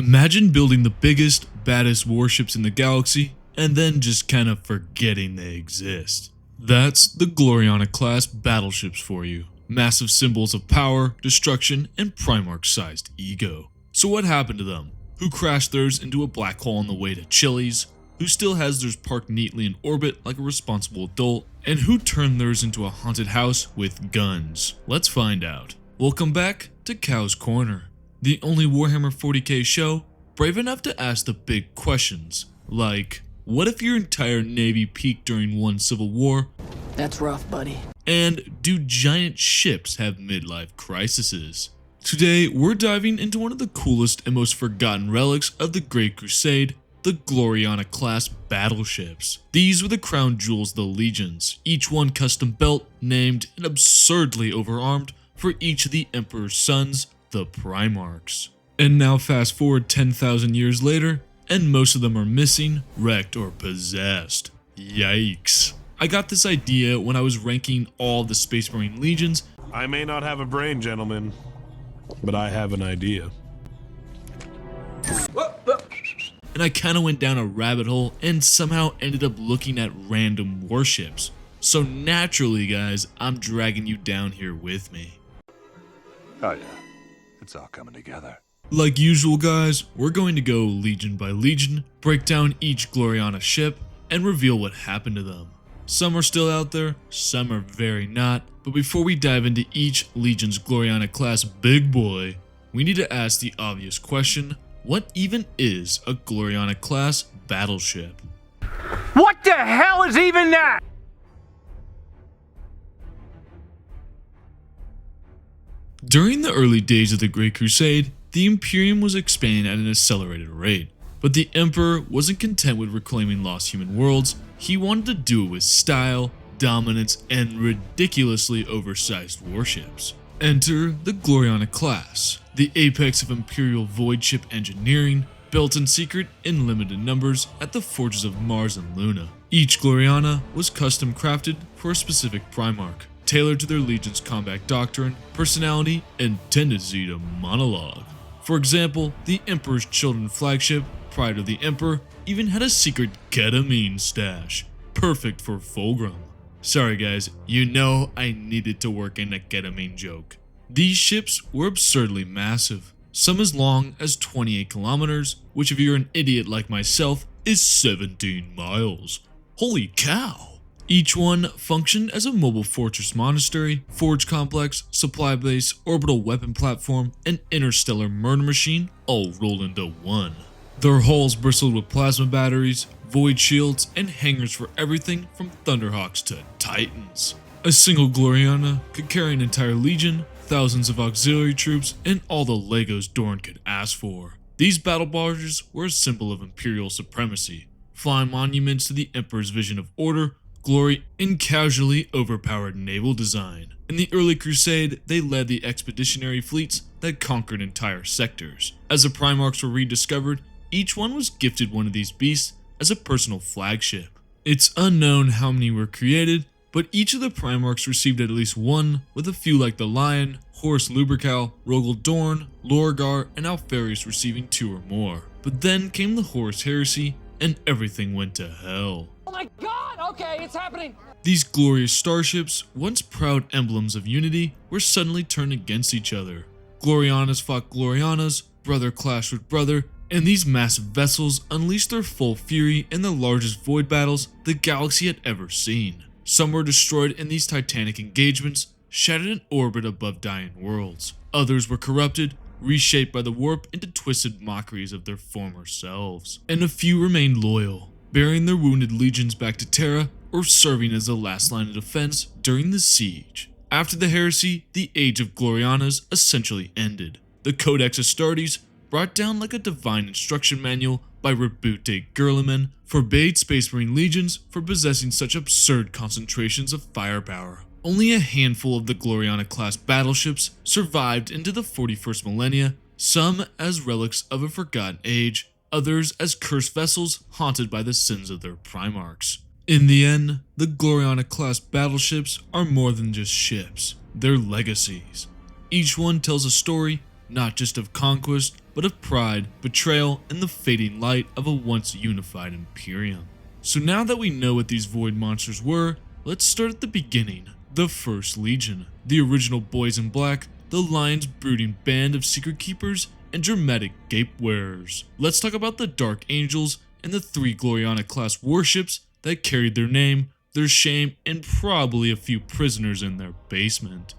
Imagine building the biggest, baddest warships in the galaxy, and then just kind of forgetting they exist. That's the Gloriana-Class Battleships for you. Massive symbols of power, destruction, and Primarch-sized ego. So what happened to them? Who crashed theirs into a black hole on the way to Chili's? Who still has theirs parked neatly in orbit like a responsible adult? And who turned theirs into a haunted house with guns? Let's find out. Welcome back to Cow's Corner, the only Warhammer 40K show brave enough to ask the big questions, like, what if your entire navy peaked during one civil war? That's rough, buddy. And do giant ships have midlife crises? Today, we're diving into one of the coolest and most forgotten relics of the Great Crusade, the Gloriana-Class Battleships. These were the crown jewels of the legions, each one custom built, named, and absurdly overarmed for each of the Emperor's sons, the Primarchs. And now fast forward 10,000 years later, and most of them are missing, wrecked, or possessed. Yikes. I got this idea when I was ranking all the Space Marine legions. I may not have a brain, gentlemen, but I have an idea. And I kinda went down a rabbit hole and somehow ended up looking at random warships. So naturally, guys, I'm dragging you down here with me. Oh yeah, it's all coming together. Like usual, guys, we're going to go legion by legion, break down each Gloriana ship, and reveal what happened to them. Some are still out there, some are very not, but before we dive into each legion's Gloriana-Class big boy, we need to ask the obvious question: what even is a Gloriana-Class battleship? What the hell is even that? During the early days of the Great Crusade, the Imperium was expanding at an accelerated rate, but the Emperor wasn't content with reclaiming lost human worlds. He wanted to do it with style, dominance, and ridiculously oversized warships. Enter the Gloriana-Class, the apex of Imperial void ship engineering, built in secret in limited numbers at the forges of Mars and Luna. Each Gloriana was custom crafted for a specific Primarch, tailored to their legion's combat doctrine, personality, and tendency to monologue. For example, the Emperor's Children flagship, Pride of the Emperor, even had a secret ketamine stash, perfect for Fulgrim. Sorry guys, you know I needed to work in a ketamine joke. These ships were absurdly massive, some as long as 28 kilometers, which if you're an idiot like myself, is 17 miles. Holy cow! Each one functioned as a mobile fortress monastery, forge complex, supply base, orbital weapon platform, and interstellar murder machine all rolled into one. Their hulls bristled with plasma batteries, void shields, and hangars for everything from Thunderhawks to Titans. A single Gloriana could carry an entire legion, thousands of auxiliary troops, and all the Legos Dorn could ask for. These battle barges were a symbol of Imperial supremacy, flying monuments to the Emperor's vision of order, glory, and casually overpowered naval design. In the early Crusade, they led the expeditionary fleets that conquered entire sectors. As the Primarchs were rediscovered, each one was gifted one of these beasts as a personal flagship. It's unknown how many were created, but each of the Primarchs received at least one, with a few like the Lion, Horus Lupercal, Rogel Dorn, Lorgar, and Alpharius receiving 2 or more. But then came the Horus Heresy, and everything went to hell. Oh my god! Okay, it's happening! These glorious starships, once proud emblems of unity, were suddenly turned against each other. Glorianas fought Glorianas, brother clashed with brother, and these massive vessels unleashed their full fury in the largest void battles the galaxy had ever seen. Some were destroyed in these titanic engagements, shattered in orbit above dying worlds. Others were corrupted, reshaped by the warp into twisted mockeries of their former selves. And a few remained loyal, bearing their wounded legions back to Terra or serving as the last line of defense during the siege. After the heresy, the age of Glorianas essentially ended. The Codex Astartes, brought down like a divine instruction manual by Rebute Gurliman, forbade Space Marine legions for possessing such absurd concentrations of firepower. Only a handful of the Gloriana-Class battleships survived into the 41st millennia, some as relics of a forgotten age, others as cursed vessels haunted by the sins of their Primarchs. In the end, the Gloriana-Class battleships are more than just ships, they're legacies. Each one tells a story, not just of conquest, but of pride, betrayal, and the fading light of a once unified Imperium. So now that we know what these void monsters were, let's start at the beginning. The First Legion, the original boys in black, the Lion's brooding band of secret keepers and dramatic gape wearers. Let's talk about the Dark Angels and the 3 Gloriana-class warships that carried their name, their shame, and probably a few prisoners in their basement.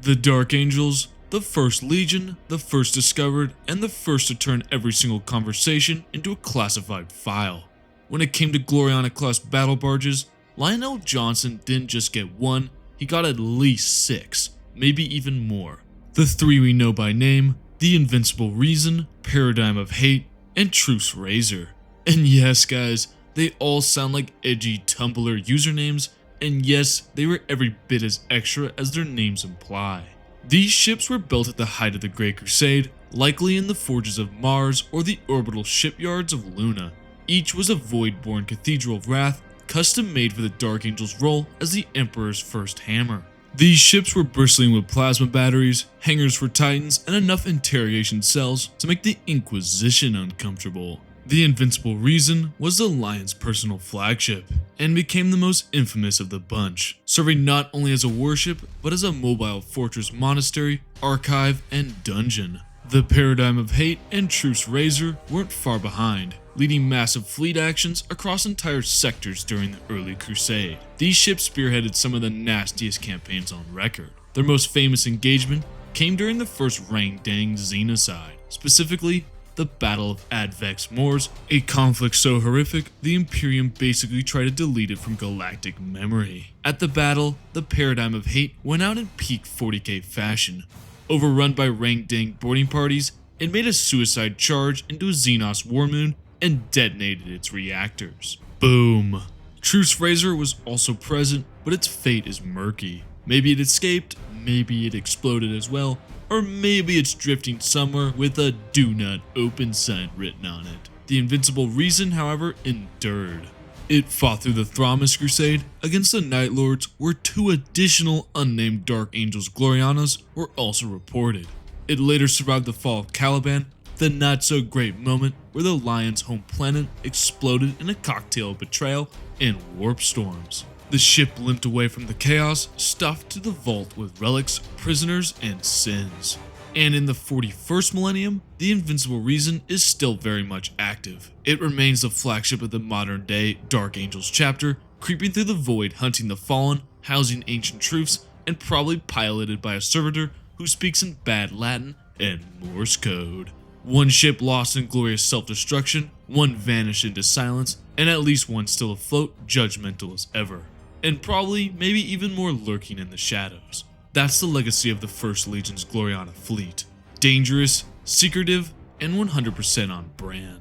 The Dark Angels, the First Legion, the first discovered, and the first to turn every single conversation into a classified file. When it came to Gloriana-class battle barges, Lionel Johnson didn't just get one, he got at least 6, maybe even more. The 3 we know by name, the Invincible Reason, Paradigm of Hate, and Truce Razor. And yes guys, they all sound like edgy Tumblr usernames, and yes, they were every bit as extra as their names imply. These ships were built at the height of the Great Crusade, likely in the forges of Mars or the orbital shipyards of Luna. Each was a void-born Cathedral of Wrath, custom made for the Dark Angel's role as the Emperor's first hammer. These ships were bristling with plasma batteries, hangars for titans, and enough interrogation cells to make the Inquisition uncomfortable. The Invincible Reason was the Lion's personal flagship, and became the most infamous of the bunch, serving not only as a warship, but as a mobile fortress monastery, archive, and dungeon. The Paradigm of Hate and Truce Razor weren't far behind, leading massive fleet actions across entire sectors during the early Crusade. These ships spearheaded some of the nastiest campaigns on record. Their most famous engagement came during the first Rang-Dang Xenocide, specifically the Battle of Advex Moors, a conflict so horrific the Imperium basically tried to delete it from galactic memory. At the battle, the Paradigm of Hate went out in peak 40k fashion. Overrun by Rang-Dang boarding parties, it made a suicide charge into a Xenos war moon and detonated its reactors. Boom. Truce Razor was also present, but its fate is murky. Maybe it escaped, maybe it exploded as well, or maybe it's drifting somewhere with a "Do Not Open" sign written on it. The Invincible Reason, however, endured. It fought through the Thramas Crusade against the Night Lords, where 2 additional unnamed Dark Angels Glorianas were also reported. It later survived the fall of Caliban, the not-so-great moment where the Lion's home planet exploded in a cocktail of betrayal and warp storms. The ship limped away from the chaos, stuffed to the vault with relics, prisoners, and sins. And in the 41st millennium, the Invincible Reason is still very much active. It remains the flagship of the modern-day Dark Angels chapter, creeping through the void hunting the fallen, housing ancient truths, and probably piloted by a servitor who speaks in bad Latin and Morse code. One ship lost in glorious self-destruction, one vanished into silence, and at least one still afloat, judgmental as ever. And probably, maybe even more lurking in the shadows. That's the legacy of the First Legion's Gloriana fleet. Dangerous, secretive, and 100% on brand.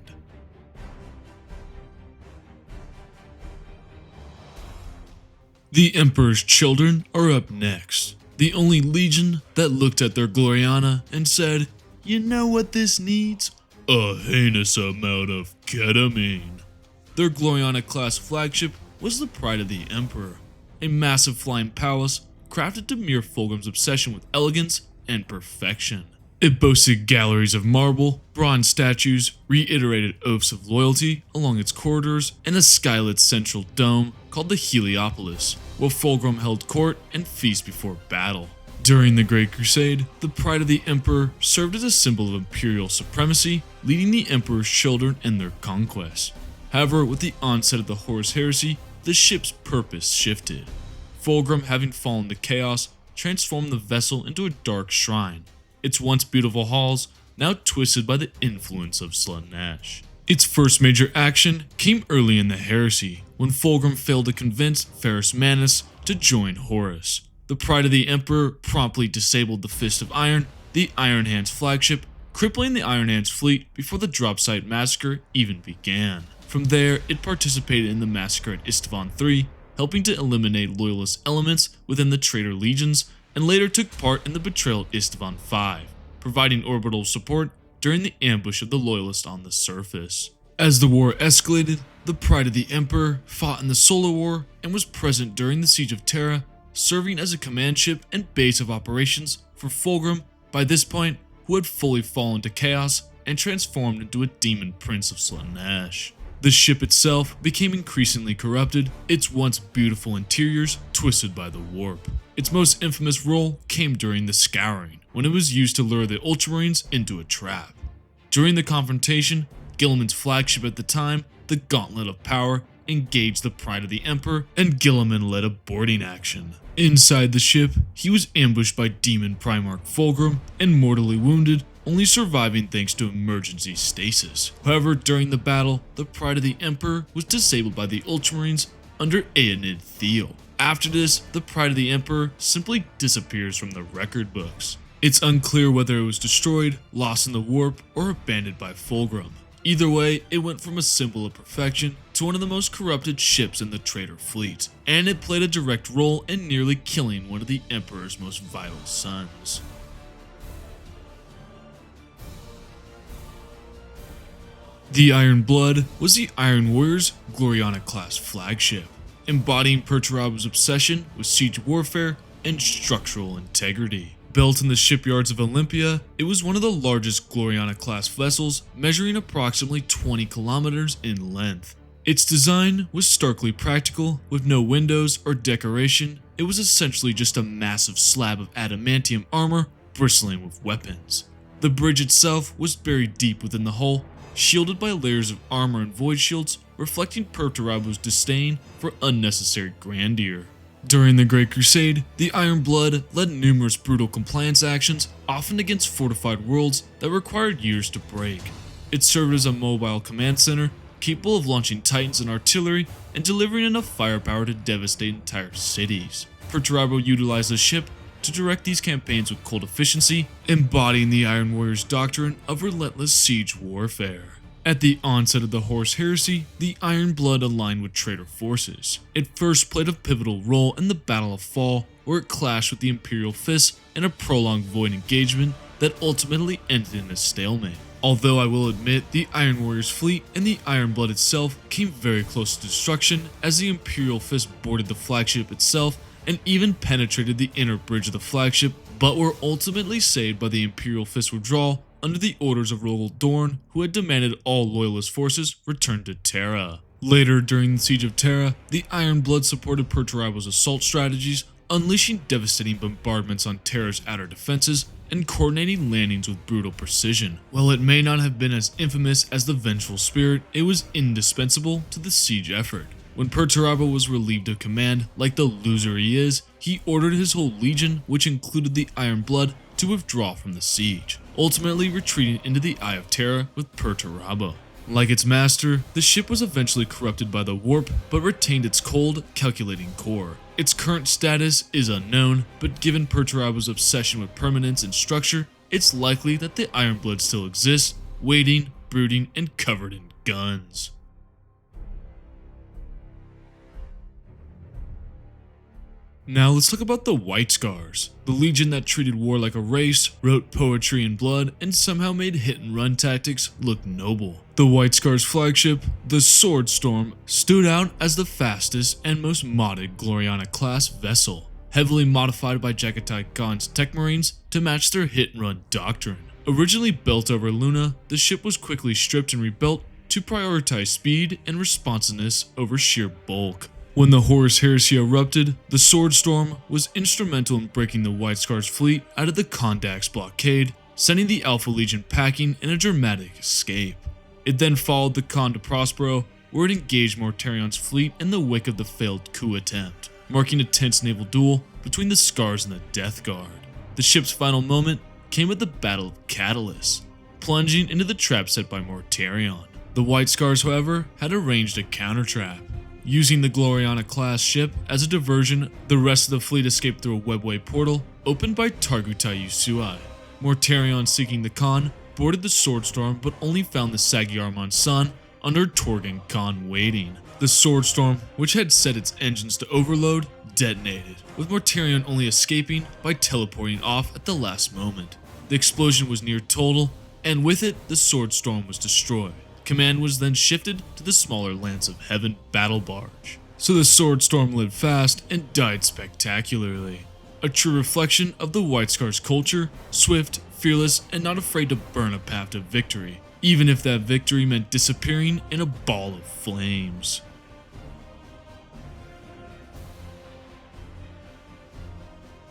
The Emperor's Children are up next. The only legion that looked at their Gloriana and said, "You know what this needs? A heinous amount of ketamine." Their Gloriana-class flagship was the pride of the Emperor, a massive flying palace crafted to mirror Fulgrim's obsession with elegance and perfection. It boasted galleries of marble, bronze statues, reiterated oaths of loyalty along its corridors, and a skylit central dome called the Heliopolis, where Fulgrim held court and feast before battle. During the Great Crusade, the pride of the Emperor served as a symbol of imperial supremacy, leading the Emperor's children in their conquests. However, with the onset of the Horus Heresy, the ship's purpose shifted. Fulgrim, having fallen to chaos, transformed the vessel into a dark shrine, its once beautiful halls now twisted by the influence of Slaanesh. Its first major action came early in the Heresy, when Fulgrim failed to convince Ferrus Manus to join Horus. The pride of the Emperor promptly disabled the Fist of Iron, the Iron Hands flagship, crippling the Iron Hands fleet before the drop site massacre even began. From there, it participated in the massacre at Istvan III, helping to eliminate loyalist elements within the traitor legions, and later took part in the betrayal at Istvan V, providing orbital support during the ambush of the loyalists on the surface. As the war escalated, the pride of the Emperor fought in the Solar War and was present during the Siege of Terra serving as a command ship and base of operations for Fulgrim, by this point, who had fully fallen to chaos and transformed into a demon prince of Slaanesh. The ship itself became increasingly corrupted, its once beautiful interiors twisted by the warp. Its most infamous role came during the Scouring, when it was used to lure the Ultramarines into a trap. During the confrontation, Guilliman's flagship at the time, the Gauntlet of Power, engaged the Pride of the Emperor, and Guilliman led a boarding action. Inside the ship, he was ambushed by demon Primarch Fulgrim and mortally wounded, only surviving thanks to emergency stasis. However, during the battle, the Pride of the Emperor was disabled by the Ultramarines under Aeonid Theo. After this, the Pride of the Emperor simply disappears from the record books. It's unclear whether it was destroyed, lost in the warp, or abandoned by Fulgrim. Either way, it went from a symbol of perfection to one of the most corrupted ships in the traitor fleet, and it played a direct role in nearly killing one of the Emperor's most vital sons. The Iron Blood was the Iron Warrior's Gloriana-Class flagship, embodying Perturabo's obsession with siege warfare and structural integrity. Built in the shipyards of Olympia, it was one of the largest Gloriana-class vessels, measuring approximately 20 kilometers in length. Its design was starkly practical, with no windows or decoration. It was essentially just a massive slab of adamantium armor bristling with weapons. The bridge itself was buried deep within the hull, shielded by layers of armor and void shields, reflecting Perturabo's disdain for unnecessary grandeur. During the Great Crusade, the Iron Blood led numerous brutal compliance actions, often against fortified worlds that required years to break. It served as a mobile command center, capable of launching titans and artillery and delivering enough firepower to devastate entire cities. Perturabo utilized the ship to direct these campaigns with cold efficiency, embodying the Iron Warrior's doctrine of relentless siege warfare. At the onset of the Horus Heresy, the Iron Blood aligned with traitor forces. It first played a pivotal role in the Battle of Fall, where it clashed with the Imperial Fist in a prolonged void engagement that ultimately ended in a stalemate. Although I will admit, the Iron Warrior's fleet and the Iron Blood itself came very close to destruction, as the Imperial Fist boarded the flagship itself and even penetrated the inner bridge of the flagship, but were ultimately saved by the Imperial Fist withdrawal under the orders of Rogel Dorn, who had demanded all Loyalist forces return to Terra. Later, during the Siege of Terra, the Iron Blood supported Perturabo's assault strategies, unleashing devastating bombardments on Terra's outer defenses and coordinating landings with brutal precision. While it may not have been as infamous as the Vengeful Spirit, it was indispensable to the siege effort. When Perturabo was relieved of command, like the loser he is, he ordered his whole legion, which included the Iron Blood, to withdraw from the siege, ultimately retreating into the Eye of Terra with Perturabo. Like its master, the ship was eventually corrupted by the warp, but retained its cold, calculating core. Its current status is unknown, but given Perturabo's obsession with permanence and structure, it's likely that the Iron Blood still exists, waiting, brooding, and covered in guns. Now let's talk about the White Scars, the legion that treated war like a race, wrote poetry in blood, and somehow made hit-and-run tactics look noble. The White Scars' flagship, the Sword Storm, stood out as the fastest and most modded Gloriana-class vessel, heavily modified by Jagatai Khan's Tech Marines to match their hit-and-run doctrine. Originally built over Luna, the ship was quickly stripped and rebuilt to prioritize speed and responsiveness over sheer bulk. When the Horus Heresy erupted, the Sword Storm was instrumental in breaking the White Scars fleet out of the Kondax blockade, sending the Alpha Legion packing in a dramatic escape. It then followed the Khan to Prospero, where it engaged Mortarion's fleet in the wake of the failed coup attempt, marking a tense naval duel between the Scars and the Death Guard. The ship's final moment came at the Battle of Catalyst, plunging into the trap set by Mortarion. The White Scars, however, had arranged a counter-trap. Using the Gloriana-class ship as a diversion, the rest of the fleet escaped through a webway portal opened by Targutai Usui. Mortarion, seeking the Khan, boarded the Sword Storm but only found the Sagyarman Sun under Torgan Khan waiting. The Sword Storm, which had set its engines to overload, detonated, with Mortarion only escaping by teleporting off at the last moment. The explosion was near total, and with it, the Sword Storm was destroyed. Command was then shifted to the smaller Lance of Heaven battle barge. so the Sword Storm lived fast and died spectacularly. A true reflection of the White Scar's culture, swift, fearless, and not afraid to burn a path to victory, even if that victory meant disappearing in a ball of flames.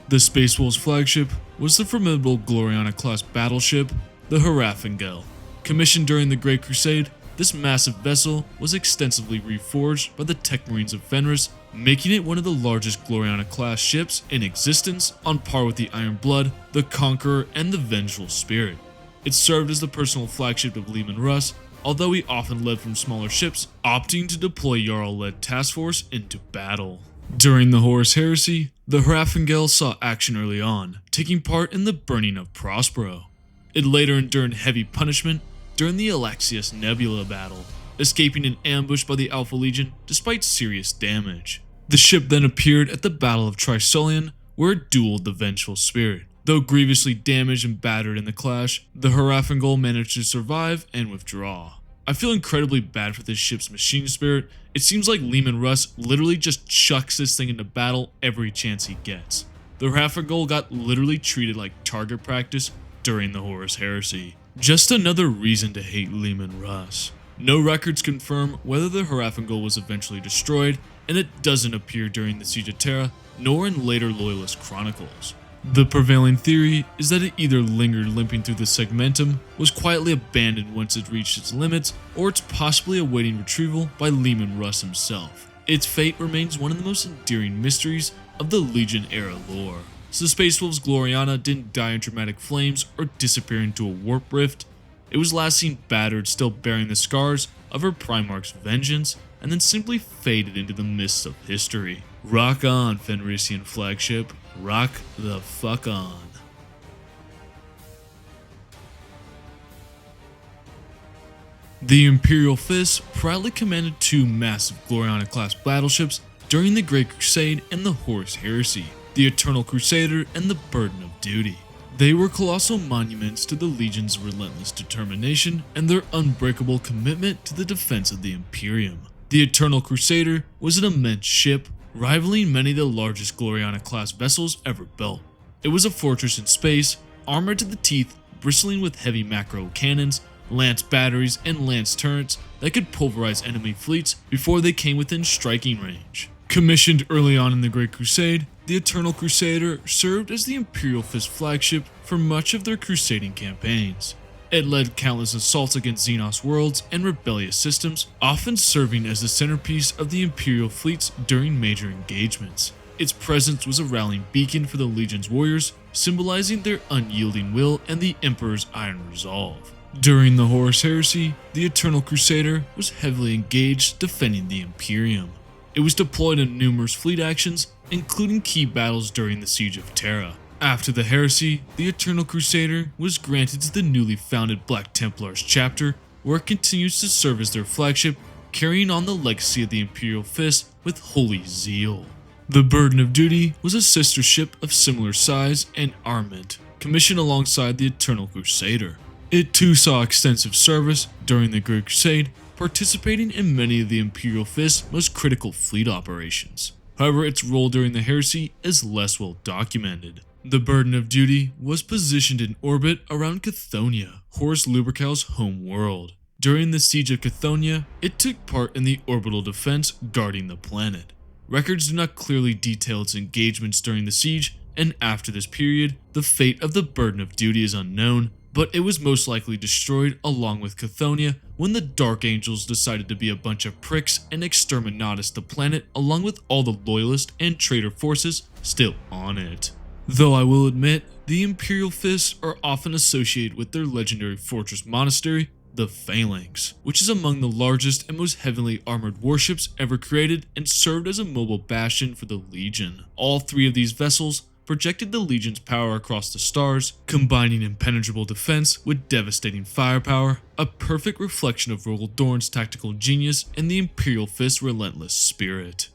The Space Wolves' flagship was the formidable Gloriana-Class Battleship, the Hraffengel. Commissioned during the Great Crusade, this massive vessel was extensively reforged by the Tech Marines of Fenris, making it one of the largest Gloriana-Class ships in existence, on par with the Iron Blood, the Conqueror, and the Vengeful Spirit. It served as the personal flagship of Leman Russ, although he often led from smaller ships, opting to deploy Jarl-led task force into battle. During the Horus Heresy, the Hraffengel saw action early on, taking part in the burning of Prospero. It later endured heavy punishment during the Alexius Nebula battle, escaping an ambush by the Alpha Legion despite serious damage. The ship then appeared at the Battle of Trisolian, where it dueled the Vengeful Spirit. Though grievously damaged and battered in the clash, the Hraffengel managed to survive and withdraw. I feel incredibly bad for this ship's machine spirit. It seems like Leman Russ literally just chucks this thing into battle every chance he gets. The Hraffengel got literally treated like target practice during the Horus Heresy. Just another reason to hate Leman Russ. No records confirm whether the Hraffengel was eventually destroyed, and it doesn't appear during the Siege of Terra, nor in later Loyalist chronicles. The prevailing theory is that it either lingered limping through the Segmentum, was quietly abandoned once it reached its limits, or it's possibly awaiting retrieval by Leman Russ himself. Its fate remains one of the most endearing mysteries of the Legion era lore. So the Space Wolves Gloriana didn't die in dramatic flames or disappear into a warp rift. It was last seen battered, still bearing the scars of her Primarch's vengeance, and then simply faded into the mists of history. Rock on, Fenrisian flagship. Rock the fuck on. The Imperial Fist proudly commanded two massive Gloriana-Class battleships during the Great Crusade and the Horus Heresy, the Eternal Crusader and the Burden of Duty. They were colossal monuments to the Legion's relentless determination and their unbreakable commitment to the defense of the Imperium. The Eternal Crusader was an immense ship, rivaling many of the largest Gloriana-Class vessels ever built. It was a fortress in space, armored to the teeth, bristling with heavy macro cannons, lance batteries, and lance turrets that could pulverize enemy fleets before they came within striking range. Commissioned early on in the Great Crusade, the Eternal Crusader served as the Imperial Fist flagship for much of their crusading campaigns. It led countless assaults against Xenos worlds and rebellious systems, often serving as the centerpiece of the Imperial fleets during major engagements. Its presence was a rallying beacon for the Legion's warriors, symbolizing their unyielding will and the Emperor's iron resolve. During the Horus Heresy, the Eternal Crusader was heavily engaged defending the Imperium. It was deployed in numerous fleet actions, including key battles during the Siege of Terra. After the Heresy, the Eternal Crusader was granted to the newly founded Black Templars chapter, where it continues to serve as their flagship, carrying on the legacy of the Imperial Fist with holy zeal. The Burden of Duty was a sister ship of similar size and armament, commissioned alongside the Eternal Crusader. It too saw extensive service during the Great Crusade, participating in many of the Imperial Fist's most critical fleet operations. However, its role during the Heresy is less well documented. The Burden of Duty was positioned in orbit around Chthoniya, Horus Lupercal's home world. During the Siege of Chthoniya, it took part in the orbital defense guarding the planet. Records do not clearly detail its engagements during the siege, and after this period, the fate of the Burden of Duty is unknown, but it was most likely destroyed along with Chthoniya when the Dark Angels decided to be a bunch of pricks and exterminatus the planet along with all the loyalist and traitor forces still on it. Though I will admit, the Imperial Fists are often associated with their legendary fortress monastery, the Phalanx, which is among the largest and most heavily armored warships ever created and served as a mobile bastion for the Legion. All three of these vessels projected the Legion's power across the stars, combining impenetrable defense with devastating firepower, a perfect reflection of Rogel Dorn's tactical genius and the Imperial Fist's relentless spirit.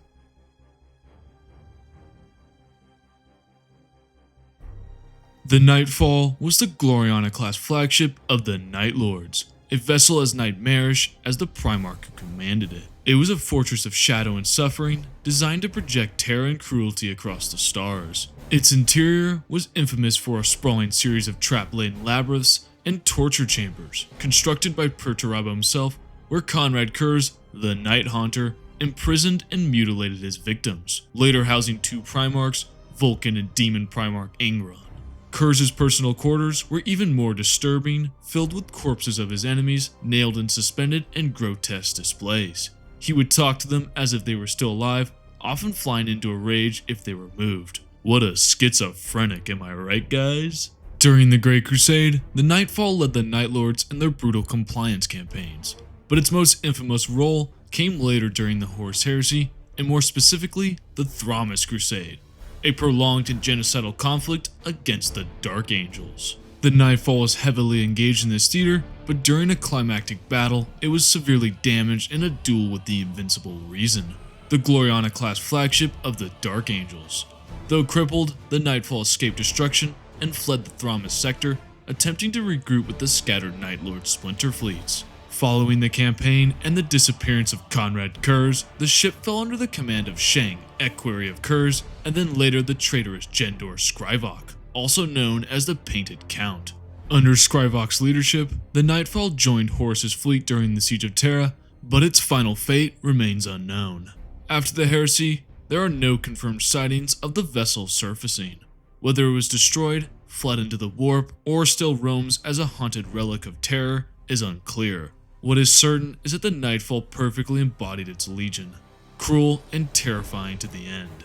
The Nightfall was the Gloriana-Class flagship of the Night Lords. a vessel as nightmarish as the Primarch who commanded it. It was a fortress of shadow and suffering, designed to project terror and cruelty across the stars. Its interior was infamous for a sprawling series of trap-laden labyrinths and torture chambers, constructed by Perturabo himself, where Konrad Kurz, the Night Haunter, imprisoned and mutilated his victims, later housing two Primarchs, Vulcan and Demon Primarch Ingron. Kurz's personal quarters were even more disturbing, filled with corpses of his enemies, nailed and suspended in grotesque displays. He would talk to them as if they were still alive, often flying into a rage if they were moved. What a schizophrenic, am I right, guys? During the Great Crusade, the Nightfall led the Night Lords in their brutal compliance campaigns, but its most infamous role came later during the Horus Heresy, and more specifically, the Thramas Crusade, a prolonged and genocidal conflict against the Dark Angels. The Nightfall was heavily engaged in this theater, but during a climactic battle, it was severely damaged in a duel with the Invincible Reason, the Gloriana-Class flagship of the Dark Angels. Though crippled, the Nightfall escaped destruction and fled the Thramas sector, attempting to regroup with the scattered Night Lord splinter fleets. Following the campaign and the disappearance of Konrad Kurz, the ship fell under the command of Shang, equerry of Kurz, and then later the traitorous Jendor Scrivok, also known as the Painted Count. Under Scrivok's leadership, the Nightfall joined Horus's fleet during the Siege of Terra, but its final fate remains unknown. After the heresy, there are no confirmed sightings of the vessel surfacing. Whether it was destroyed, fled into the warp, or still roams as a haunted relic of terror is unclear. What is certain is that the Nightfall perfectly embodied its legion, cruel and terrifying to the end.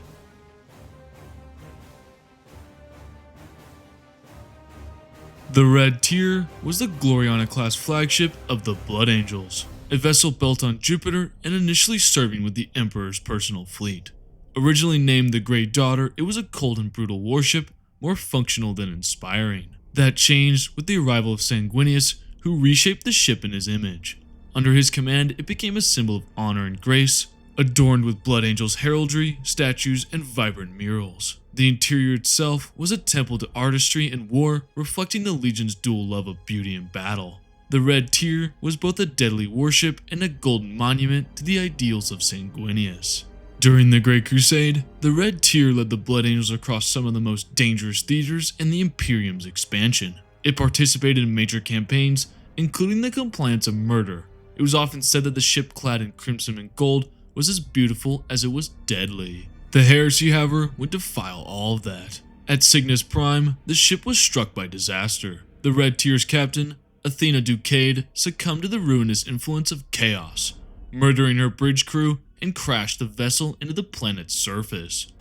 The Red Tier was the Gloriana-Class flagship of the Blood Angels, a vessel built on Jupiter and initially serving with the Emperor's personal fleet. Originally named the Great Daughter, it was a cold and brutal warship, more functional than inspiring. That changed with the arrival of Sanguinius, who reshaped the ship in his image. Under his command, it became a symbol of honor and grace, adorned with Blood Angels heraldry, statues, and vibrant murals. The interior itself was a temple to artistry and war, reflecting the Legion's dual love of beauty and battle. The Red Tier was both a deadly warship and a golden monument to the ideals of Sanguinius. During the Great Crusade, the Red Tier led the Blood Angels across some of the most dangerous theaters in the Imperium's expansion. It participated in major campaigns, including the Compliance of Murder. It was often said that the ship clad in crimson and gold was as beautiful as it was deadly. The Heresy, however, would defile all of that. At Cygnus Prime, the ship was struck by disaster. The Red Tier's captain, Athena Ducade, succumbed to the ruinous influence of chaos, murdering her bridge crew and crashed the vessel into the planet's surface.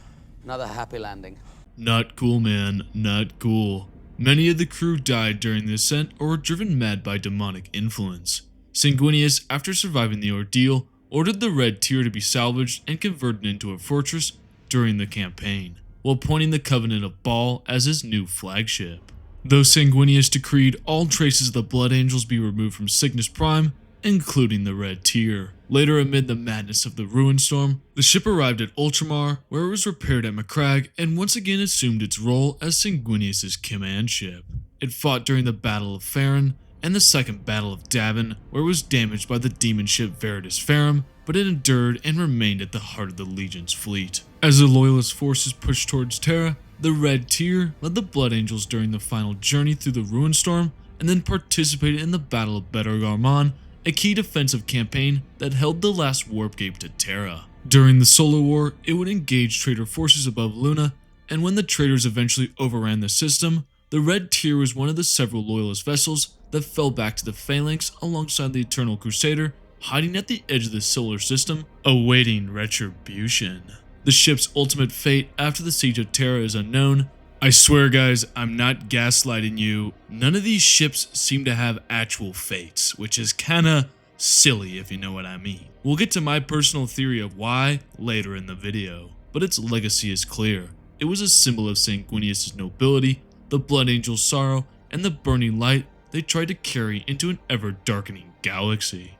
Another happy landing. Not cool, man, not cool. Many of the crew died during the ascent or were driven mad by demonic influence. Sanguinius, after surviving the ordeal, ordered the Red Tier to be salvaged and converted into a fortress during the campaign, while appointing the Covenant of Baal as his new flagship. Though Sanguinius decreed all traces of the Blood Angels be removed from Cygnus Prime, including the Red Tier. Later, amid the madness of the Ruin Storm, the ship arrived at Ultramar, where it was repaired at Macragge and once again assumed its role as Sanguinius' command ship. It fought during the Battle of Farron and the Second Battle of Davin, where it was damaged by the demon ship Veritas Ferrum, but it endured and remained at the heart of the Legion's fleet. As the Loyalist forces pushed towards Terra, the Red Tier led the Blood Angels during the final journey through the Ruin Storm, and then participated in the Battle of Bedar Garman, a key defensive campaign that held the last warp gate to Terra. During the Solar War, it would engage traitor forces above Luna, and when the traitors eventually overran the system, the Red Tier was one of the several Loyalist vessels that fell back to the Phalanx alongside the Eternal Crusader, hiding at the edge of the solar system, awaiting retribution. The ship's ultimate fate after the Siege of Terra is unknown. I swear, guys, I'm not gaslighting you. None of these ships seem to have actual fates, which is kinda silly if you know what I mean. We'll get to my personal theory of why later in the video, but its legacy is clear. It was a symbol of Sanguinius' nobility, the Blood Angel's sorrow, and the burning light they tried to carry into an ever-darkening galaxy.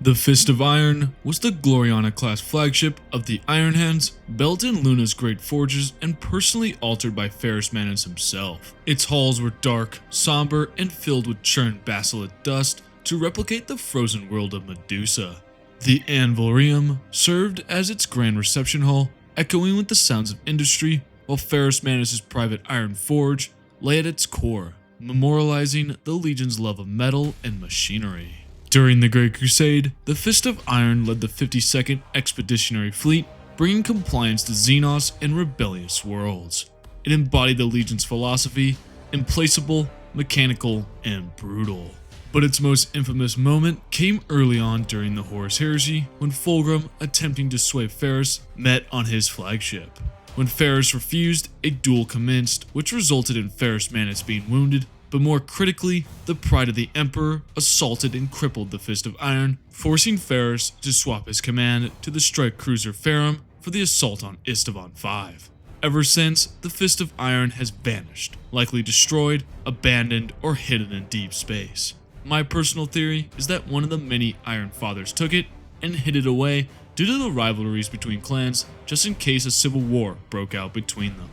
The Fist of Iron was the Gloriana-Class flagship of the Iron Hands, built in Luna's great forges and personally altered by Ferrus Manus himself. Its halls were dark, somber, and filled with churned basalt dust to replicate the frozen world of Medusa. The Anvilarium served as its grand reception hall, echoing with the sounds of industry, while Ferrus Manus' private iron forge lay at its core, memorializing the Legion's love of metal and machinery. During the Great Crusade, the Fist of Iron led the 52nd Expeditionary Fleet, bringing compliance to Xenos and rebellious worlds. It embodied the Legion's philosophy, implacable, mechanical, and brutal. But its most infamous moment came early on during the Horus Heresy, when Fulgrim, attempting to sway Ferrus, met on his flagship. When Ferrus refused, a duel commenced, which resulted in Ferrus Manus being wounded, but more critically, the Pride of the Emperor assaulted and crippled the Fist of Iron, forcing Ferrus to swap his command to the strike cruiser Ferrum for the assault on Istvan V. Ever since, the Fist of Iron has vanished, likely destroyed, abandoned, or hidden in deep space. My personal theory is that one of the many Iron Fathers took it and hid it away due to the rivalries between clans, just in case a civil war broke out between them.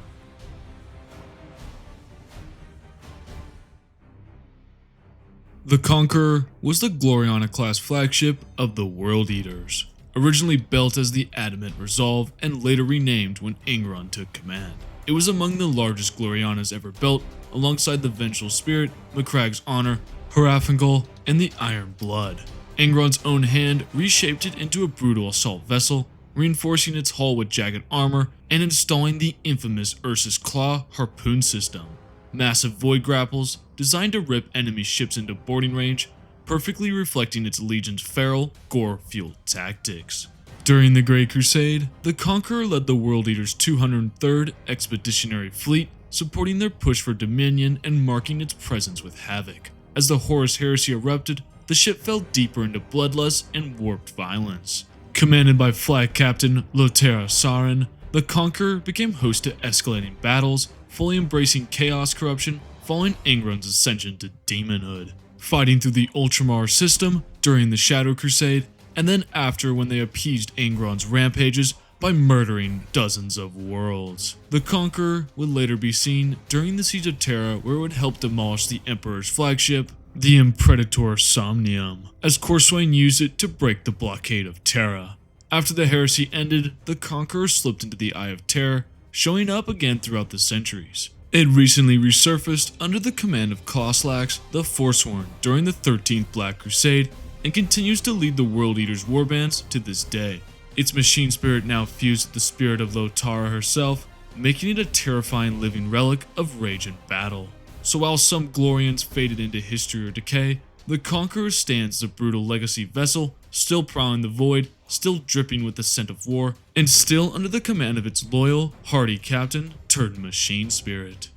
The Conqueror was the Gloriana-Class flagship of the World Eaters, originally built as the Adamant Resolve and later renamed when Ingron took command. It was among the largest Glorianas ever built, alongside the Vengeful Spirit, Macragge's Honor, Hraefngal, and the Iron Blood. Ingron's own hand reshaped it into a brutal assault vessel, reinforcing its hull with jagged armor and installing the infamous Ursus Claw harpoon system. Massive void grapples, designed to rip enemy ships into boarding range, perfectly reflecting its Legion's feral, gore-fueled tactics. During the Great Crusade, the Conqueror led the World Eaters' 203rd Expeditionary Fleet, supporting their push for dominion and marking its presence with havoc. As the Horus Heresy erupted, the ship fell deeper into bloodlust and warped violence. Commanded by Flag Captain Lotera Sarin, the Conqueror became host to escalating battles, fully embracing chaos corruption following Ingron's ascension to demonhood, fighting through the Ultramar system during the Shadow Crusade, and then after when they appeased Ingron's rampages by murdering dozens of worlds. The Conqueror would later be seen during the Siege of Terra, where it would help demolish the Emperor's flagship, the Impredator Somnium, as Corswain used it to break the blockade of Terra. After the heresy ended, the Conqueror slipped into the Eye of Terror, showing up again throughout the centuries. It recently resurfaced under the command of Koslax, the Forsworn, during the 13th Black Crusade, and continues to lead the World Eaters' warbands to this day. Its machine spirit now fused with the spirit of Lotara herself, making it a terrifying living relic of rage and battle. So while some Glorians faded into history or decay, the Conqueror stands as a brutal legacy vessel, still prowling the void, still dripping with the scent of war, and still under the command of its loyal, hardy captain turned machine spirit.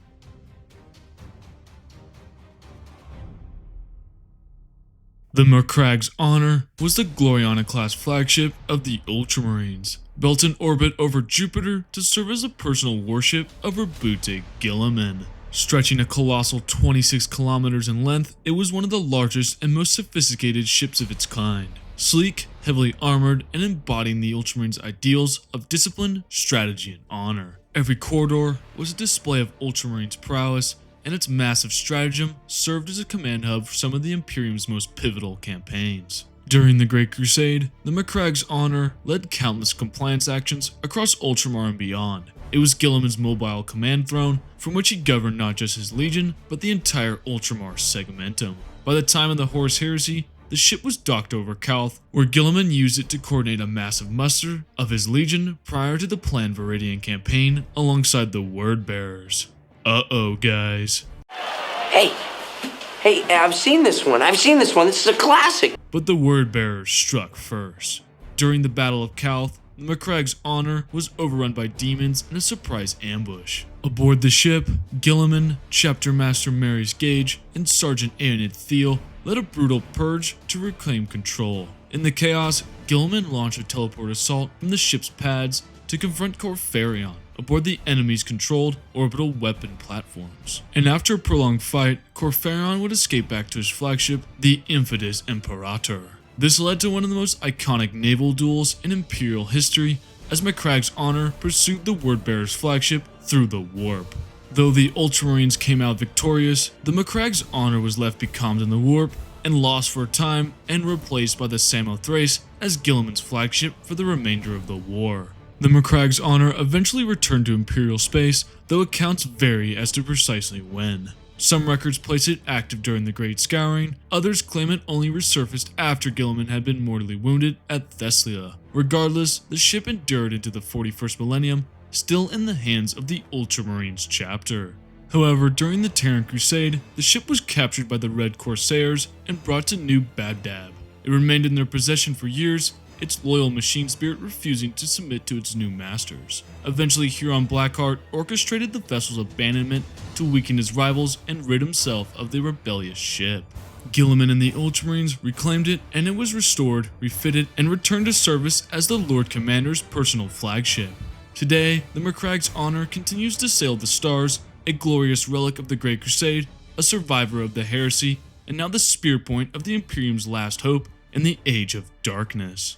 The Macragge's Honor was the Gloriana-Class flagship of the Ultramarines, built in orbit over Jupiter to serve as a personal warship of Rabute Guilliman. Stretching a colossal 26 kilometers in length, it was one of the largest and most sophisticated ships of its kind. Sleek, heavily armored, and embodying the Ultramarines' ideals of discipline, strategy, and honor. Every corridor was a display of Ultramarines' prowess, and its massive stratagem served as a command hub for some of the Imperium's most pivotal campaigns. During the Great Crusade, the Macragge's Honor led countless compliance actions across Ultramar and beyond. It was Guilliman's mobile command throne, from which he governed not just his legion, but the entire Ultramar segmentum. By the time of the Horus Heresy, the ship was docked over Calth, where Guilliman used it to coordinate a massive muster of his legion prior to the planned Viridian campaign alongside the Word Bearers. Uh-oh, guys. Hey, I've seen this one. This is a classic. But the Word Bearers struck first. During the Battle of Calth, the Macragge's Honor was overrun by demons in a surprise ambush. Aboard the ship, Guilliman, Chapter Master Marius Gage, and Sergeant Aeonid Thiel led a brutal purge to reclaim control. In the chaos, Guilliman launched a teleport assault from the ship's pads to confront Corfarion aboard the enemy's controlled orbital weapon platforms. And after a prolonged fight, Corfarion would escape back to his flagship, the Infidus Imperator. This led to one of the most iconic naval duels in Imperial history as Macragge's Honor pursued the Wordbearer's flagship through the warp. Though the Ultramarines came out victorious, the Macragge's Honor was left becalmed in the warp and lost for a time and replaced by the Samothrace as Guilliman's flagship for the remainder of the war. The Macragge's Honor eventually returned to Imperial space, though accounts vary as to precisely when. Some records place it active during the Great Scouring, others claim it only resurfaced after Guilliman had been mortally wounded at Thessalia. Regardless, the ship endured into the 41st millennium, still in the hands of the Ultramarines chapter. However, during the Terran Crusade, the ship was captured by the Red Corsairs and brought to New Baghdad. It remained in their possession for years, its loyal machine spirit refusing to submit to its new masters. Eventually, Huron Blackheart orchestrated the vessel's abandonment to weaken his rivals and rid himself of the rebellious ship. Guilliman and the Ultramarines reclaimed it, and it was restored, refitted, and returned to service as the Lord Commander's personal flagship. Today, the Macragge's Honor continues to sail the stars, a glorious relic of the Great Crusade, a survivor of the heresy, and now the spear point of the Imperium's last hope in the Age of Darkness.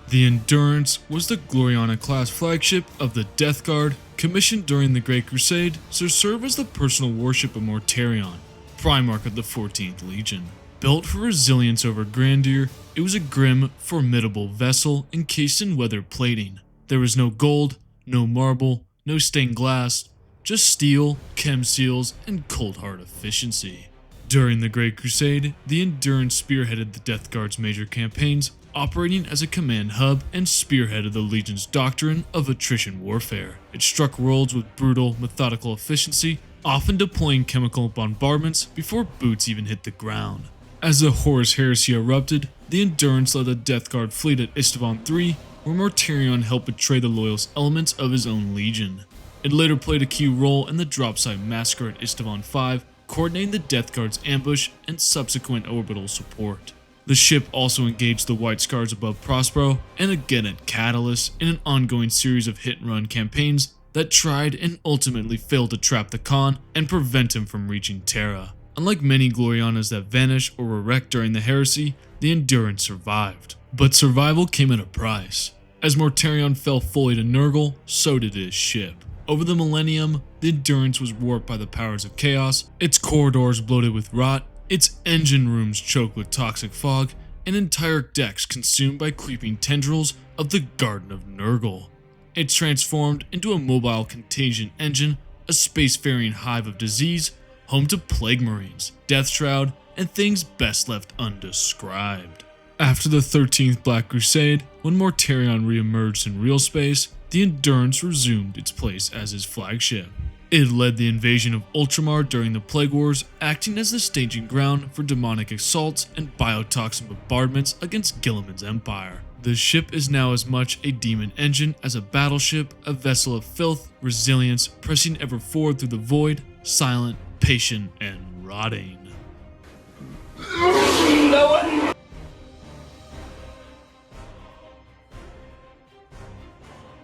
The Endurance was the Gloriana-Class flagship of the Death Guard, commissioned during the Great Crusade to serve as the personal warship of Mortarion, Primarch of the 14th Legion. Built for resilience over grandeur, it was a grim, formidable vessel encased in weather plating. There was no gold, no marble, no stained glass, just steel, chem seals, and cold hard efficiency. During the Great Crusade, the Endurance spearheaded the Death Guard's major campaigns, operating as a command hub and spearheaded the Legion's doctrine of attrition warfare. It struck worlds with brutal, methodical efficiency, often deploying chemical bombardments before boots even hit the ground. As the Horus Heresy erupted, the Endurance led the Death Guard fleet at Istvan III, where Mortarion helped betray the loyalist elements of his own legion. It later played a key role in the Dropsite Massacre at Istvan V, coordinating the Death Guard's ambush and subsequent orbital support. The ship also engaged the White Scars above Prospero and again at Catalyst in an ongoing series of hit-and-run campaigns that tried and ultimately failed to trap the Khan and prevent him from reaching Terra. Unlike many Glorianas that vanished or were wrecked during the Heresy, the Endurance survived. But survival came at a price. As Mortarion fell fully to Nurgle, so did his ship. Over the millennium, the Endurance was warped by the powers of chaos, its corridors bloated with rot, its engine rooms choked with toxic fog, and entire decks consumed by creeping tendrils of the Garden of Nurgle. It transformed into a mobile contagion engine, a spacefaring hive of disease, home to Plague Marines, Death Shroud, and things best left undescribed. After the 13th Black Crusade, when Mortarion re-emerged in real space, the Endurance resumed its place as his flagship. It led the invasion of Ultramar during the Plague Wars, acting as the staging ground for demonic assaults and biotoxin bombardments against Guilliman's empire. The ship is now as much a demon engine as a battleship, a vessel of filth, resilience, pressing ever forward through the void, silent, patient, and rotting.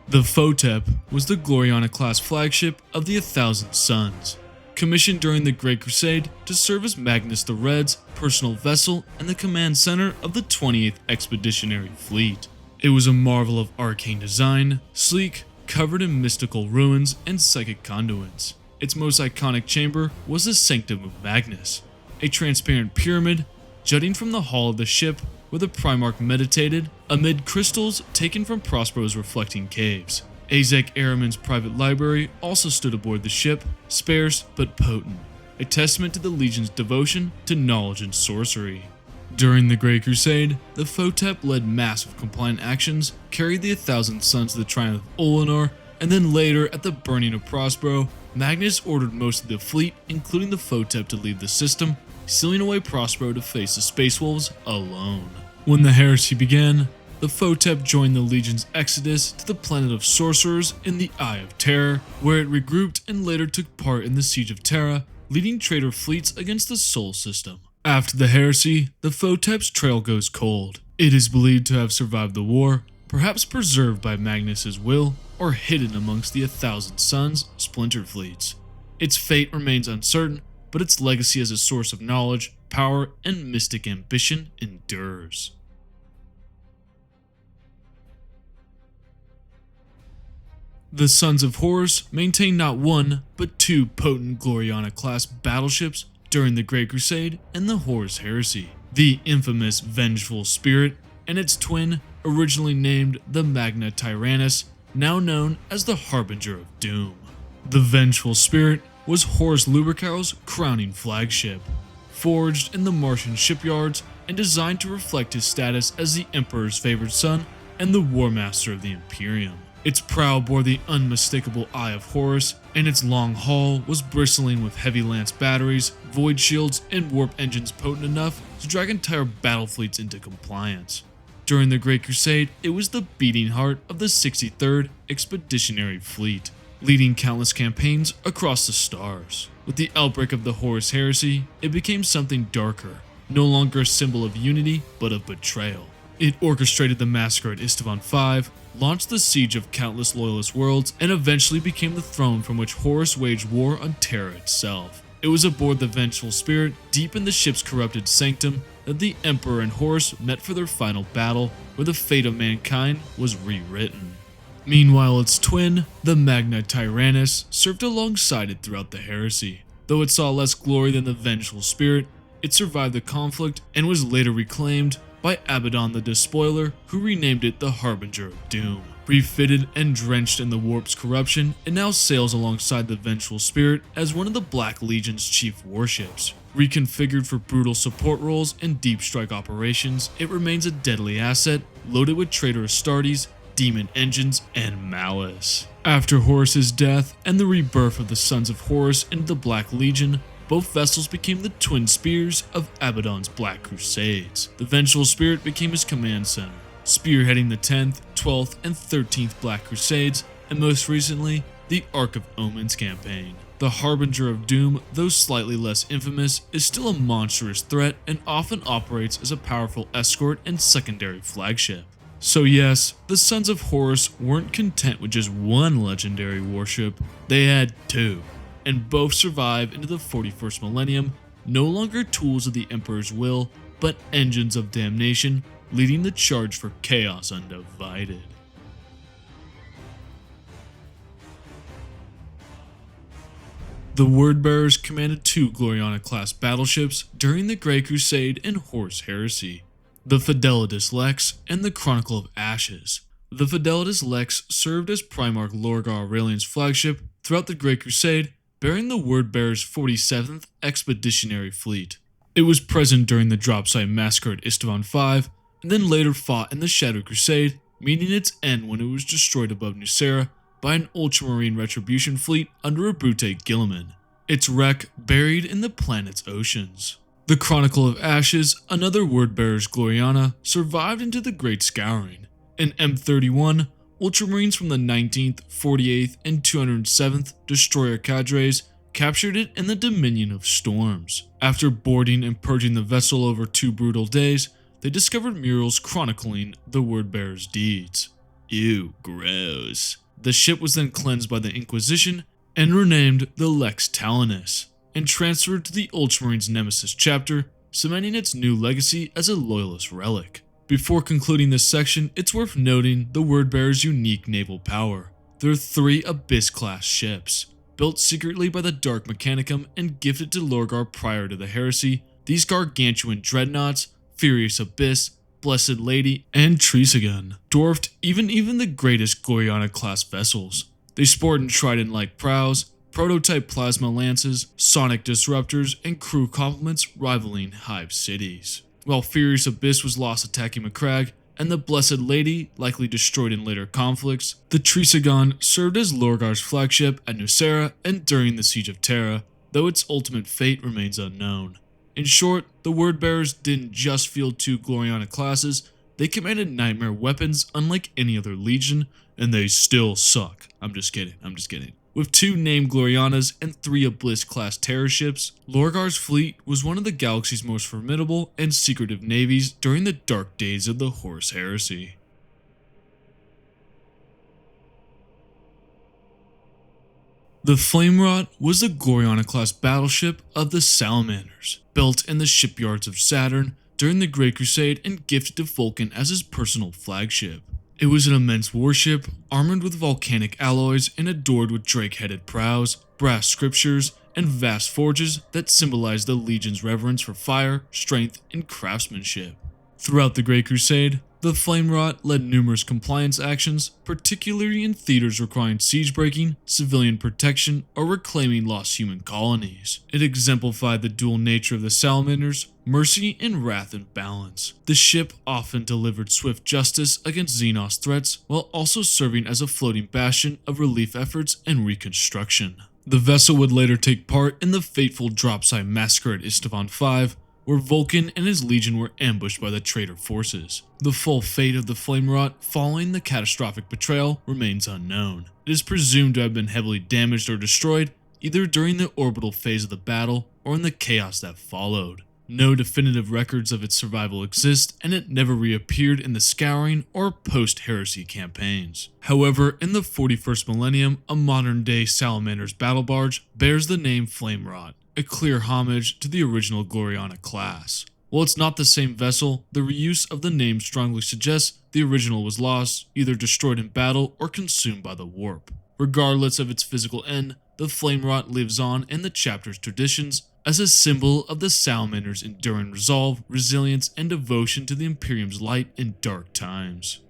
The Photep was the Gloriana-Class flagship of the 1,000 Suns, commissioned during the Great Crusade to serve as Magnus the Red's personal vessel and the command center of the 28th Expeditionary Fleet. It was a marvel of arcane design, sleek, covered in mystical ruins and psychic conduits. Its most iconic chamber was the Sanctum of Magnus, a transparent pyramid jutting from the hull of the ship where the Primarch meditated amid crystals taken from Prospero's reflecting caves. Azek Ahriman's private library also stood aboard the ship, sparse but potent, a testament to the Legion's devotion to knowledge and sorcery. During the Great Crusade, the Photep led massive compliant actions, carried the 1,000 Suns to the Triumph of Olinor, and then later at the burning of Prospero, Magnus ordered most of the fleet, including the Photep, to leave the system, sealing away Prospero to face the Space Wolves alone. When the Heresy began, the Photep joined the Legion's exodus to the planet of sorcerers in the Eye of Terror, where it regrouped and later took part in the Siege of Terra, leading traitor fleets against the Sol system. After the Heresy, the Photep's trail goes cold. It is believed to have survived the war, perhaps preserved by Magnus's will, or hidden amongst the 1,000 Suns splinter fleets. Its fate remains uncertain, but its legacy as a source of knowledge, power, and mystic ambition endures. The Sons of Horus maintained not one, but two potent Gloriana-Class battleships during the Great Crusade and the Horus Heresy. The infamous Vengeful Spirit and its twin, originally named the Magna Tyrannus, now known as the Harbinger of Doom. The Vengeful Spirit was Horus Lubercal's crowning flagship, forged in the Martian shipyards and designed to reflect his status as the Emperor's favored son and the warmaster of the Imperium. Its prow bore the unmistakable Eye of Horus, and its long hull was bristling with heavy lance batteries, void shields, and warp engines potent enough to drag entire battle fleets into compliance. During the Great Crusade, it was the beating heart of the 63rd Expeditionary Fleet, leading countless campaigns across the stars. With the outbreak of the Horus Heresy, it became something darker, no longer a symbol of unity, but of betrayal. It orchestrated the massacre at Isstvan V, launched the siege of countless loyalist worlds, and eventually became the throne from which Horus waged war on Terra itself. It was aboard the Vengeful Spirit, deep in the ship's corrupted sanctum, that the Emperor and Horus met for their final battle, where the fate of mankind was rewritten. Meanwhile, its twin, the Magna Tyrannus, served alongside it throughout the Heresy. Though it saw less glory than the Vengeful Spirit, it survived the conflict and was later reclaimed by Abaddon the Despoiler, who renamed it the Harbinger of Doom. Refitted and drenched in the warp's corruption, it now sails alongside the Vengeful Spirit as one of the Black Legion's chief warships. Reconfigured for brutal support roles and deep strike operations, it remains a deadly asset, loaded with traitorous Astartes, demon engines, and malice. After Horus's death and the rebirth of the Sons of Horus into the Black Legion, both vessels became the twin spears of Abaddon's Black Crusades. The Vengeful Spirit became his command center, spearheading the 10th, 12th, and 13th Black Crusades, and most recently, the Ark of Omens campaign. The Harbinger of Doom, though slightly less infamous, is still a monstrous threat and often operates as a powerful escort and secondary flagship. So yes, the Sons of Horus weren't content with just one legendary warship, they had two, and both survive into the 41st millennium, no longer tools of the Emperor's will, but engines of damnation, leading the charge for chaos undivided. The Wordbearers commanded two Gloriana-Class battleships during the Great Crusade and Horus Heresy, the Fidelitas Lex and the Chronicle of Ashes. The Fidelitas Lex served as Primarch Lorgar Aurelian's flagship throughout the Great Crusade, bearing the Wordbearers' 47th Expeditionary Fleet. It was present during the Dropsite Massacre at Isstvan V, and then later fought in the Shadow Crusade, meeting its end when it was destroyed above Nucera by an Ultramarine Retribution fleet under Abrute Gilliman, its wreck buried in the planet's oceans. The Chronicle of Ashes, another Wordbearer's Gloriana, survived into the Great Scouring. In M31, Ultramarines from the 19th, 48th, and 207th Destroyer cadres captured it in the Dominion of Storms. After boarding and purging the vessel over 2 brutal days, they discovered murals chronicling the Wordbearer's deeds. Ew, gross. The ship was then cleansed by the Inquisition and renamed the Lex Talonus, and transferred to the Ultramarines Nemesis chapter, cementing its new legacy as a loyalist relic. Before concluding this section, it's worth noting the Wordbearer's unique naval power. There are 3 Abyss-class ships. Built secretly by the Dark Mechanicum and gifted to Lorgar prior to the Heresy, these gargantuan dreadnoughts, Furious Abyss, Blessed Lady, and Trisagon, dwarfed even the greatest Gloriana-class vessels. They sport trident-like prows, prototype plasma lances, sonic disruptors, and crew complements rivaling Hive cities. While Furious Abyss was lost attacking Macragge, and the Blessed Lady likely destroyed in later conflicts, the Trisagon served as Lorgar's flagship at Nucera and during the Siege of Terra, though its ultimate fate remains unknown. In short, the Wordbearers didn't just field 2 Gloriana classes, they commanded nightmare weapons unlike any other legion, and they still suck. I'm just kidding. With 2 named Glorianas and 3 Abyss-class terror ships, Lorgar's fleet was one of the galaxy's most formidable and secretive navies during the dark days of the Horus Heresy. The Flamewrought was the Gloriana-Class Battleship of the Salamanders, built in the shipyards of Saturn during the Great Crusade and gifted to Vulcan as his personal flagship. It was an immense warship, armored with volcanic alloys and adored with drake-headed prows, brass scriptures, and vast forges that symbolized the Legion's reverence for fire, strength, and craftsmanship. Throughout the Great Crusade, the Flamewrought led numerous compliance actions, particularly in theaters requiring siege breaking, civilian protection, or reclaiming lost human colonies. It exemplified the dual nature of the Salamanders, mercy and wrath in balance. The ship often delivered swift justice against Xenos threats, while also serving as a floating bastion of relief efforts and reconstruction. The vessel would later take part in the fateful dropside massacre at Isstvan V, where Vulcan and his legion were ambushed by the traitor forces. The full fate of the Flamewrought following the catastrophic betrayal remains unknown. It is presumed to have been heavily damaged or destroyed, either during the orbital phase of the battle or in the chaos that followed. No definitive records of its survival exist, and it never reappeared in the Scouring or post-Heresy campaigns. However, in the 41st millennium, a modern-day Salamander's battle barge bears the name Flamewrought, a clear homage to the original Gloriana class. While it's not the same vessel, the reuse of the name strongly suggests the original was lost, either destroyed in battle or consumed by the warp. Regardless of its physical end, the Flamewrought lives on in the chapter's traditions as a symbol of the Salamander's enduring resolve, resilience, and devotion to the Imperium's light in dark times.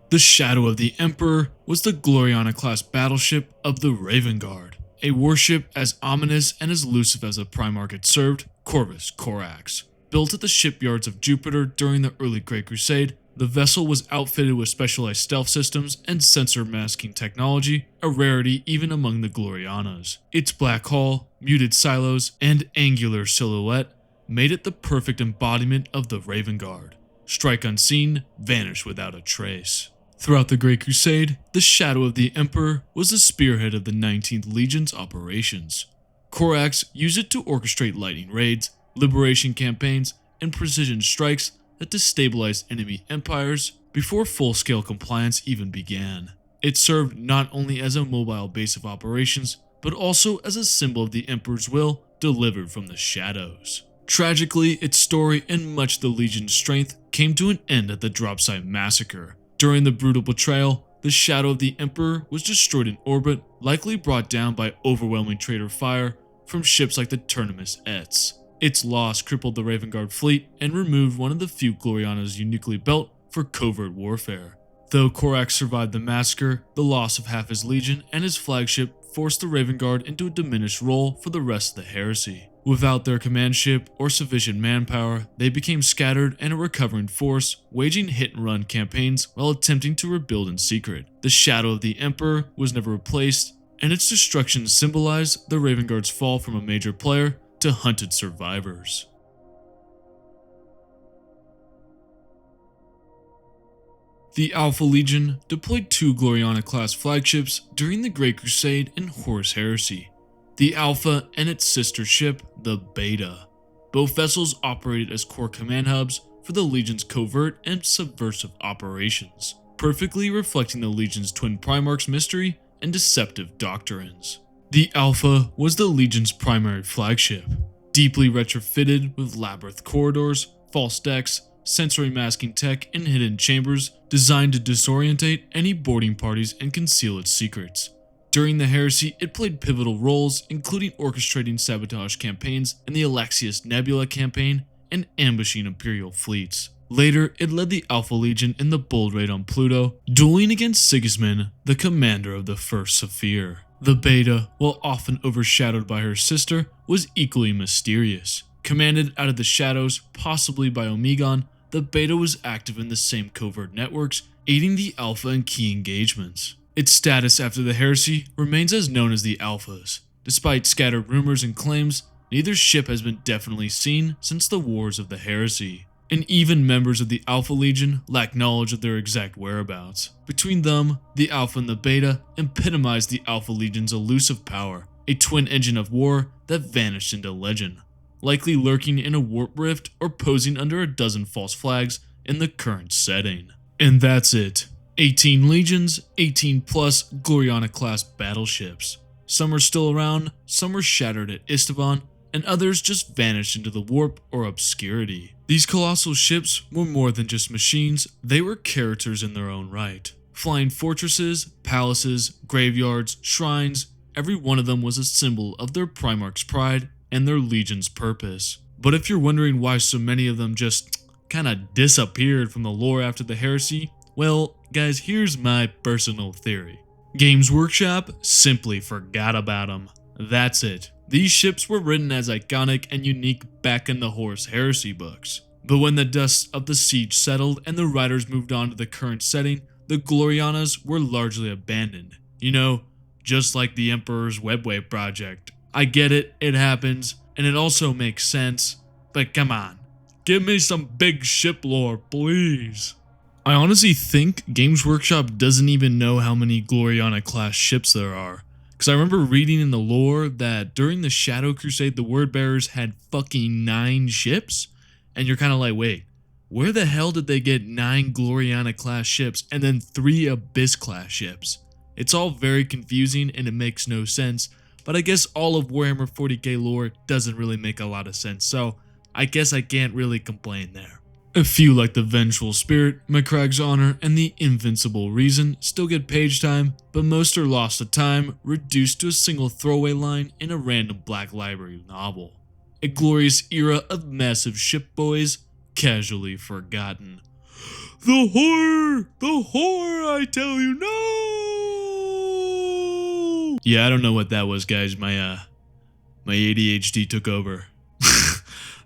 The Shadow of the Emperor was the Gloriana-Class Battleship of the Raven Guard, a warship as ominous and as elusive as the Primarch it served, Corvus Corax. Built at the shipyards of Jupiter during the early Great Crusade, the vessel was outfitted with specialized stealth systems and sensor masking technology, a rarity even among the Glorianas. Its black hull, muted silos, and angular silhouette made it the perfect embodiment of the Raven Guard. Strike unseen, vanish without a trace. Throughout the Great Crusade, the Shadow of the Emperor was the spearhead of the 19th Legion's operations. Corax used it to orchestrate lightning raids, liberation campaigns, and precision strikes that destabilized enemy empires before full-scale compliance even began. It served not only as a mobile base of operations, but also as a symbol of the Emperor's will delivered from the shadows. Tragically, its story and much of the Legion's strength came to an end at the Dropside Massacre. During the brutal betrayal, the Shadow of the Emperor was destroyed in orbit, likely brought down by overwhelming traitor fire from ships like the Terminus Etz. Its loss crippled the Raven Guard fleet and removed one of the few Glorianas uniquely built for covert warfare. Though Corax survived the massacre, the loss of half his legion and his flagship forced the Raven Guard into a diminished role for the rest of the heresy. Without their command ship or sufficient manpower, they became scattered and a recovering force, waging hit-and-run campaigns while attempting to rebuild in secret. The Shadow of the Emperor was never replaced, and its destruction symbolized the Raven Guard's fall from a major player to hunted survivors. The Alpha Legion deployed 2 Gloriana-class flagships during the Great Crusade and Horus Heresy, the Alpha and its sister ship, the Beta. Both vessels operated as core command hubs for the Legion's covert and subversive operations, perfectly reflecting the Legion's twin Primarch's mystery and deceptive doctrines. The Alpha was the Legion's primary flagship, deeply retrofitted with labyrinth corridors, false decks, sensory masking tech, and hidden chambers designed to disorientate any boarding parties and conceal its secrets. During the Heresy, it played pivotal roles, including orchestrating sabotage campaigns in the Alexius Nebula campaign and ambushing Imperial fleets. Later, it led the Alpha Legion in the bold raid on Pluto, dueling against Sigismund, the commander of the First Saphir. The Beta, while often overshadowed by her sister, was equally mysterious. Commanded out of the shadows, possibly by Omegon, the Beta was active in the same covert networks, aiding the Alpha in key engagements. Its status after the Heresy remains as known as the Alphas. Despite scattered rumors and claims, neither ship has been definitely seen since the Wars of the Heresy, and even members of the Alpha Legion lack knowledge of their exact whereabouts. Between them, the Alpha and the Beta epitomize the Alpha Legion's elusive power, a twin engine of war that vanished into legend, likely lurking in a warp rift or posing under a dozen false flags in the current setting. And that's it. 18 legions, 18 plus Gloriana-Class Battleships. Some are still around, some were shattered at Istvan, and others just vanished into the warp or obscurity. These colossal ships were more than just machines, they were characters in their own right. Flying fortresses, palaces, graveyards, shrines, every one of them was a symbol of their Primarch's pride and their legion's purpose. But if you're wondering why so many of them just kinda disappeared from the lore after the heresy, well, guys, here's my personal theory. Games Workshop simply forgot about them. That's it. These ships were written as iconic and unique back in the Horus Heresy books. But when the dust of the siege settled and the writers moved on to the current setting, the Glorianas were largely abandoned. You know, just like the Emperor's Webwave project. I get it, it happens, and it also makes sense, but come on, give me some big ship lore, please. I honestly think Games Workshop doesn't even know how many Gloriana-Class ships there are. Because I remember reading in the lore that during the Shadow Crusade, the Wordbearers had fucking 9 ships? And you're kind of like, wait, where the hell did they get 9 Gloriana-Class ships and then 3 Abyss-Class ships? It's all very confusing and it makes no sense, but I guess all of Warhammer 40K lore doesn't really make a lot of sense, so I guess I can't really complain there. A few like the Vengeful Spirit, Macrag's Honor, and the Invincible Reason still get page time, but most are lost to time, reduced to a single throwaway line in a random Black Library novel. A glorious era of massive ship boys, casually forgotten. The horror! The horror, I tell you, no! Yeah, I don't know what that was, guys. My ADHD took over.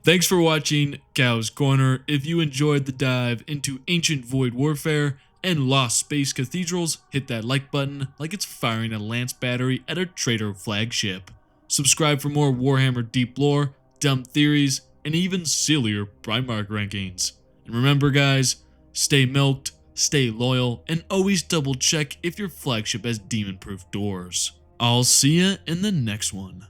Thanks for watching Cow's Corner. If you enjoyed the dive into ancient void warfare and lost space cathedrals, hit that like button like it's firing a lance battery at a traitor flagship. Subscribe for more Warhammer deep lore, dumb theories, and even sillier Primarch rankings. And remember guys, stay milked, stay loyal, and always double check if your flagship has demon-proof doors. I'll see ya in the next one.